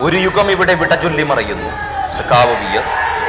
ഒരു യുഗം ഇവിടെ വിടചൊല്ലി മറയുന്നു.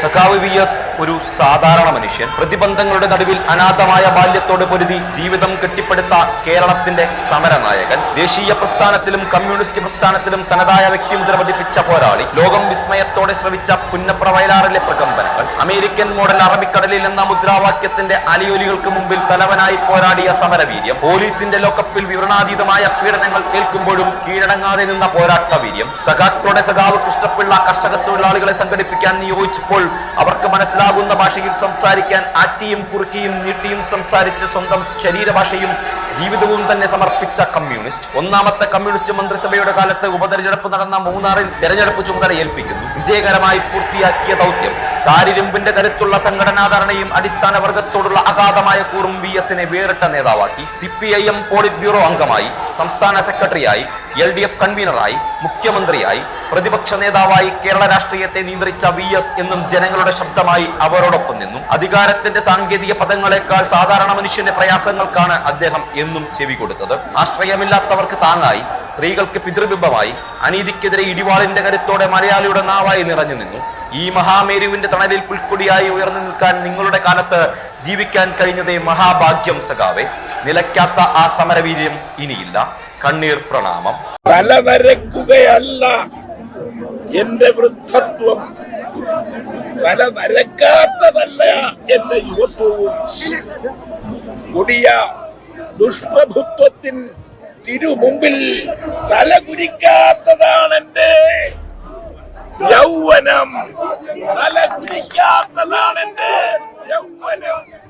സഖാവ് വി എസ് ഒരു സാധാരണ മനുഷ്യൻ. പ്രതിബന്ധങ്ങളുടെ നടുവിൽ അനാഥമായ ബാല്യത്തോട് പൊരുതി ജീവിതം കെട്ടിപ്പടുത്ത കേരളത്തിന്റെ സമരനായകൻ. ദേശീയ പ്രസ്ഥാനത്തിലും കമ്മ്യൂണിസ്റ്റ് പ്രസ്ഥാനത്തിലും തനതായ വ്യക്തിമുദ്ര പതിപ്പിച്ച പോരാളി. ലോകം വിസ്മയത്തോടെ ശ്രവിച്ച പുന്നപ്ര വയലാറിലെ പ്രകമ്പനങ്ങൾ. അമേരിക്കൻ മോഡൽ അറബിക്കടലിൽ എന്ന മുദ്രാവാക്യത്തിന്റെ അലയൊലികൾക്ക് മുമ്പിൽ തലവനായി പോരാടിയ സമരവീര്യം. പോലീസിന്റെ ലോക്കപ്പിൽ വിവരണാതീതമായ പീഡനങ്ങൾ ഏൽക്കുമ്പോഴും കീഴടങ്ങാതെ നിന്ന പോരാട്ട വീര്യം. സഖാക്കളുടെ സഖാവ് കൃഷ്ണപിള്ള കർഷക തൊഴിലാളികളെ സംഘടിപ്പിക്കാൻ നിയോഗിച്ചപ്പോൾ അവർക്ക് മനസ്സിലാകുന്ന ഭാഷയിൽ സംസാരിക്കാൻ ആറ്റിയും കുറുക്കിയും നീട്ടിയും സംസാരിച്ച് സ്വന്തം ശരീരഭാഷയും ജീവിതവും തന്നെ സമർപ്പിച്ച കമ്മ്യൂണിസ്റ്റ്. ഒന്നാമത്തെ കമ്മ്യൂണിസ്റ്റ് മന്ത്രിസഭയുടെ കാലത്ത് ഉപതെരഞ്ഞെടുപ്പ് നടന്ന മൂന്നാറിൽ തെരഞ്ഞെടുപ്പ് ചുമതല ഏൽപ്പിക്കുന്നു. വിജയകരമായി പൂർത്തിയാക്കിയ ദൗത്യം. കാരിരുമ്പിന്റെ കരുത്തുള്ള സംഘടനാധാരണയും അടിസ്ഥാന വർഗത്തോടുള്ള അഗാധമായ കൂറും വി എസിനെ വേറിട്ട നേതാവാക്കി. CPIM പോളിറ്റ് ബ്യൂറോ അംഗമായി, സംസ്ഥാന സെക്രട്ടറിയായി, LDF കൺവീനറായി, മുഖ്യമന്ത്രിയായി, പ്രതിപക്ഷ നേതാവായി കേരള രാഷ്ട്രീയത്തെ നിയന്ത്രിച്ച വി എസ് എന്നും ജനങ്ങളുടെ ശബ്ദമായി അവരോടൊപ്പം നിന്നു. അധികാരത്തിന്റെ സാങ്കേതിക പദങ്ങളെക്കാൾ സാധാരണ മനുഷ്യന്റെ പ്രയാസങ്ങൾക്കാണ് അദ്ദേഹം എന്നും ചെവി കൊടുത്തത്. ആശ്രയമില്ലാത്തവർക്ക് താങ്ങായി, സ്ത്രീകൾക്ക് പിതൃബിംബമായി, അനീതിക്കെതിരെ ഇടിവാളിന്റെ കരുത്തോടെ മലയാളിയുടെ നാവായി നിറഞ്ഞു നിന്നു. ഈ മഹാമേരുവിന്റെ തണലിൽ പുൽക്കൊടിയായി ഉയർന്നു നിൽക്കാൻ നിങ്ങളുടെ കാലത്ത് ജീവിക്കാൻ കഴിഞ്ഞതേ മഹാഭാഗ്യം സഖാവേ. നിലയ്ക്കാത്ത ആ സമരവീര്യം ഇനിയില്ല. കണ്ണീർ പ്രണാമം. തലനരക്കുകയല്ല എന്റെ വൃദ്ധത്വം, തലനരക്കാത്തതല്ല എന്റെ യുവത്വവും. കൊടിയ ദുഷ്പ്രഭുത്വത്തിൻ തിരുമുമ്പിൽ തലകുനിക്കാത്തതാണ് എന്റെ യൗവനം. തലകുനിക്കാത്തതാണ് എന്റെ യൗവനം.